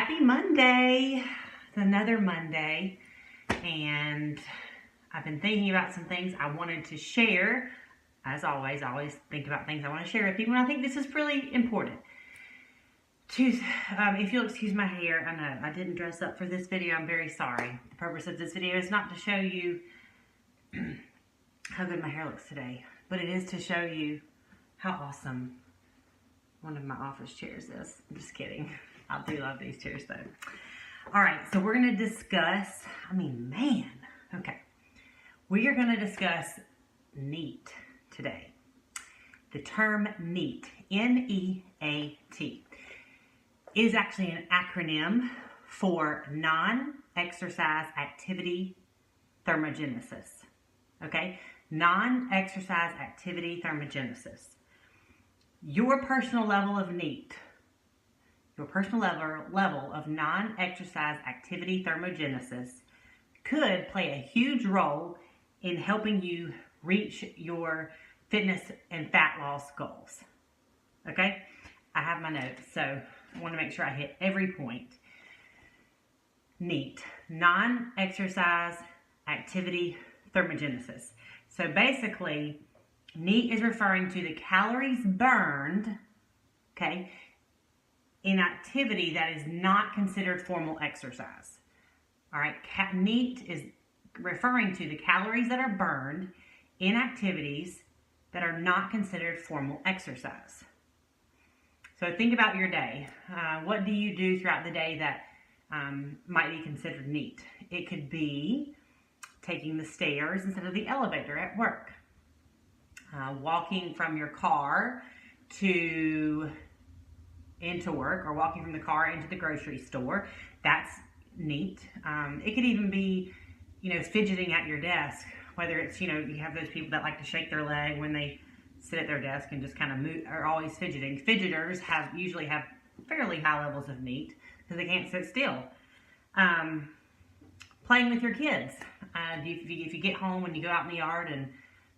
Happy Monday. It's another Monday, and I've been thinking about some things I wanted to share. As always, I always think about things I want to share with people, and I think this is really important. If you'll excuse my hair, I know I didn't dress up for this video. I'm very sorry. The purpose of this video is not to show you how good my hair looks today, but it is to show you how awesome one of my office chairs is. I'm just kidding. I do love these chairs though. All right, so we're going to discuss, okay. We are going to discuss NEAT today. The term NEAT, N-E-A-T, is actually an acronym for non-exercise activity thermogenesis. Okay, non-exercise activity thermogenesis. Your personal level of NEAT, your personal level of non-exercise activity thermogenesis could play a huge role in helping you reach your fitness and fat loss goals. Okay, I have my notes, so I want to make sure I hit every point. NEAT, non-exercise activity thermogenesis. So basically, NEAT is referring to the calories burned, okay, in activity that is not considered formal exercise. All right, NEAT is referring to the calories that are burned in activities that are not considered formal exercise. So think about your day. What do you do throughout the day that might be considered NEAT? It could be taking the stairs instead of the elevator at work. Walking from your car into work, or walking from the car into the grocery store. That's NEAT. It could even be, fidgeting at your desk, whether it's, you have those people that like to shake their leg when they sit at their desk and just kind of move, are always fidgeting. Fidgeters usually have fairly high levels of NEAT because they can't sit still. Playing with your kids. If you get home and you go out in the yard and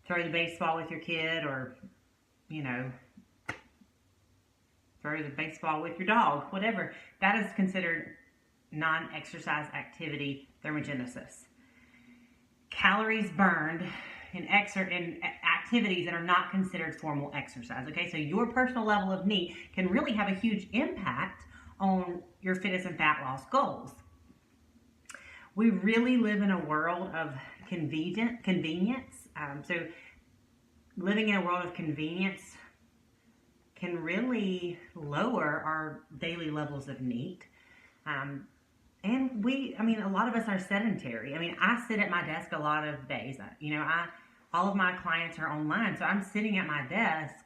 throw the baseball with your kid, or, throw the baseball with your dog, whatever, that is considered non-exercise activity thermogenesis. Calories burned in activities that are not considered formal exercise. Okay, so your personal level of NEAT can really have a huge impact on your fitness and fat loss goals. We really live in a world of convenience. So living in a world of convenience can really lower our daily levels of NEAT. And a lot of us are sedentary. I sit at my desk a lot of days. All of my clients are online, so I'm sitting at my desk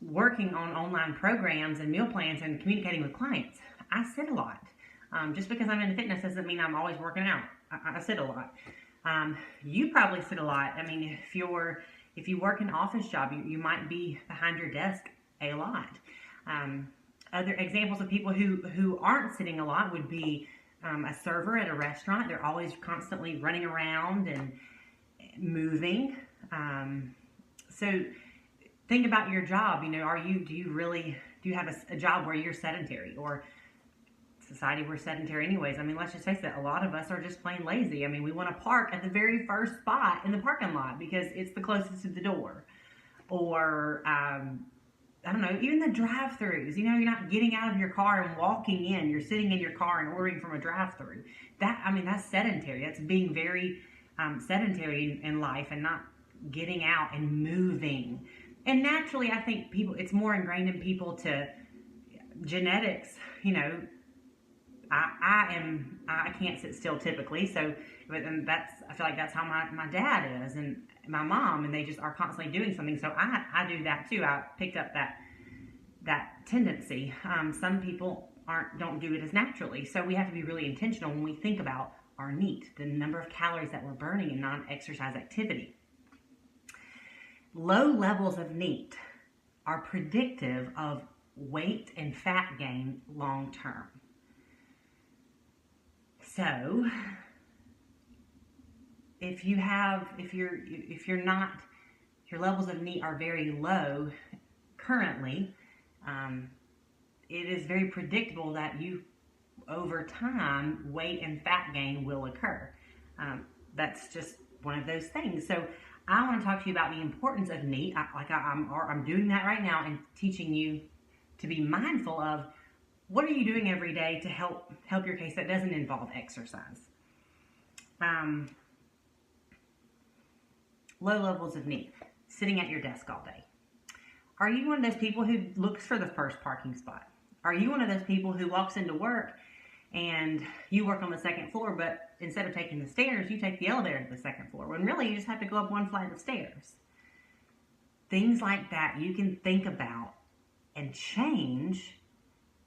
working on online programs and meal plans and communicating with clients. I sit a lot. Just because I'm into fitness doesn't mean I'm always working out. I sit a lot. You probably sit a lot. If you work an office job, you might be behind your desk a lot. Other examples of people who aren't sitting a lot would be a server at a restaurant. They're always constantly running around and moving. So think about your job. Do you have a job where you're sedentary, or society, we're sedentary anyways? Let's just face it, a lot of us are just plain lazy. We want to park at the very first spot in the parking lot because it's the closest to the door. Or, I don't know, even the drive-thrus. You're not getting out of your car and walking in. You're sitting in your car and ordering from a drive-thru. That's sedentary. That's being very sedentary in life and not getting out and moving. And naturally, I think it's more ingrained in people to genetics, I can't sit still typically, I feel like that's how my dad is, and my mom, and they just are constantly doing something. So I do that too. I picked up that tendency. Some people don't do it as naturally. So we have to be really intentional when we think about our NEAT, the number of calories that we're burning in non-exercise activity. Low levels of NEAT are predictive of weight and fat gain long term. So if your levels of NEAT are very low currently, it is very predictable that you over time, weight and fat gain will occur. That's just one of those things. So I want to talk to you about the importance of NEAT. I'm doing that right now and teaching you to be mindful of what are you doing every day to help your case that doesn't involve exercise. Low levels of NEAT, sitting at your desk all day. Are you one of those people who looks for the first parking spot? Are you one of those people who walks into work and you work on the second floor, but instead of taking the stairs, you take the elevator to the second floor, when really you just have to go up one flight of stairs? Things like that you can think about and change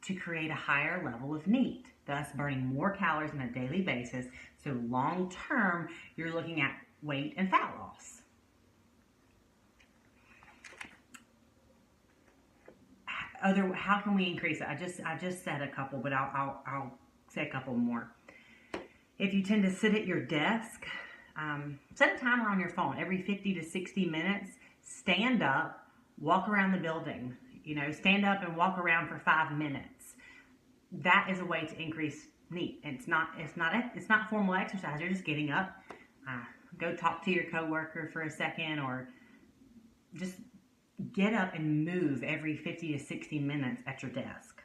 to create a higher level of NEAT, thus burning more calories on a daily basis. So long term, you're looking at weight and fat loss. How can we increase it? I just said a couple, but I'll say a couple more. If you tend to sit at your desk, set a timer on your phone every 50 to 60 minutes. Stand up, walk around the building. Stand up and walk around for 5 minutes. That is a way to increase NEAT. It's not formal exercise. You're just getting up. Go talk to your coworker for a second, or just get up and move every 50 to 60 minutes at your desk.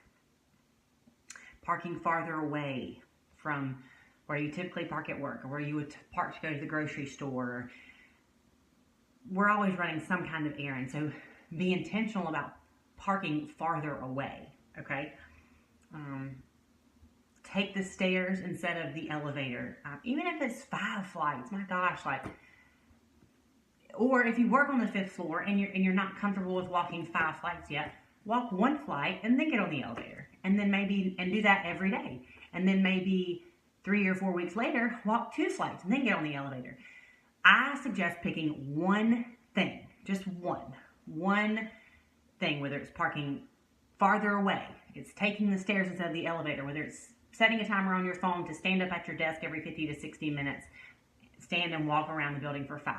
Parking farther away from where you typically park at work, or where you would park to go to the grocery store. We're always running some kind of errand, so be intentional about parking farther away, okay? Take the stairs instead of the elevator. Even if it's 5 flights, my gosh, or if you work on the 5th floor and you're not comfortable with walking 5 flights yet, walk 1 flight and then get on the elevator. And then do that every day. And then maybe 3 or 4 weeks later, walk 2 flights and then get on the elevator. I suggest picking one thing, just one thing, whether it's parking farther away, it's taking the stairs instead of the elevator, whether it's setting a timer on your phone to stand up at your desk every 50 to 60 minutes, stand and walk around the building for 5.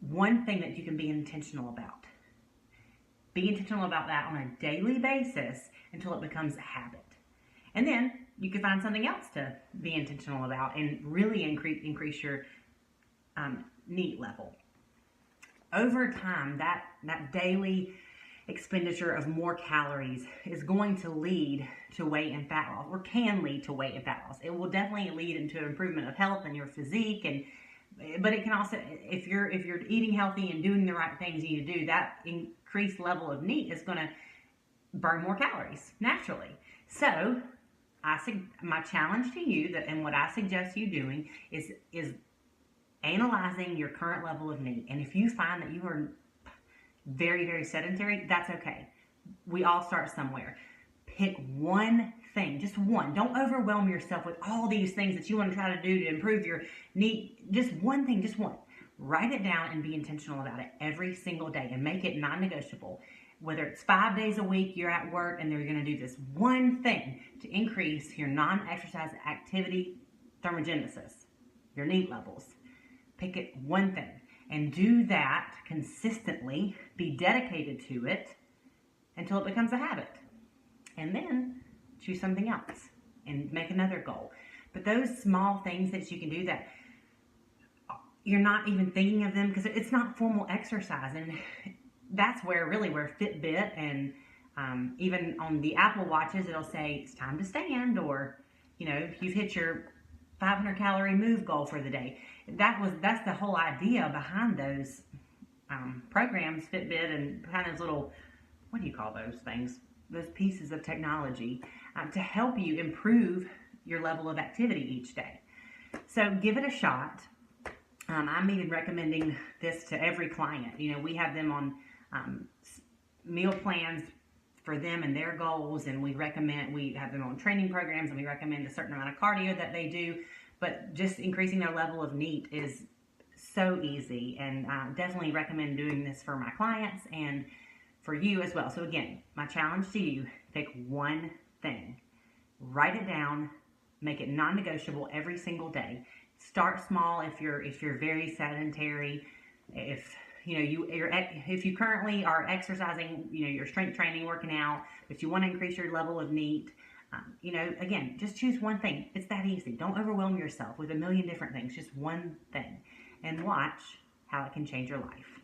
One thing that you can be intentional about. Be intentional about that on a daily basis until it becomes a habit. And then you can find something else to be intentional about and really increase your NEAT level. Over time, that daily expenditure of more calories is going to lead to weight and fat loss, or can lead to weight and fat loss. It will definitely lead into improvement of health and your physique, but it can also, if you're eating healthy and doing the right things you need to do, that increased level of NEAT is going to burn more calories naturally. So my challenge to you, and what I suggest you doing, is analyzing your current level of NEAT. And if you find that you are very, very sedentary, that's okay. We all start somewhere. Pick one thing, just one. Don't overwhelm yourself with all these things that you want to try to do to improve your NEAT. Just one thing, just one. Write it down and be intentional about it every single day and make it non-negotiable. Whether it's 5 days a week you're at work and they're going to do this one thing to increase your non-exercise activity thermogenesis, your NEAT levels. Pick it one thing and do that consistently. Be dedicated to it until it becomes a habit. And then choose something else and make another goal. But those small things that you can do that you're not even thinking of them because it's not formal exercise. And that's where Fitbit and even on the Apple Watches, it'll say it's time to stand, or, you've hit your 500 calorie move goal for the day. That's the whole idea behind those programs, Fitbit, and kind of those little, what do you call those things? Those pieces of technology to help you improve your level of activity each day. So give it a shot. I'm even recommending this to every client. We have them on meal plans for them and their goals, and we have them on training programs, and we recommend a certain amount of cardio that they do. But just increasing their level of NEAT is so easy, and definitely recommend doing this for my clients and for you as well. So again, my challenge to you, pick one thing, write it down, make it non-negotiable every single day. Start small if you're very sedentary. If you currently are exercising, your strength training, working out, but you want to increase your level of NEAT, You know, again, just choose one thing. It's that easy. Don't overwhelm yourself with a million different things. Just one thing, and watch how it can change your life.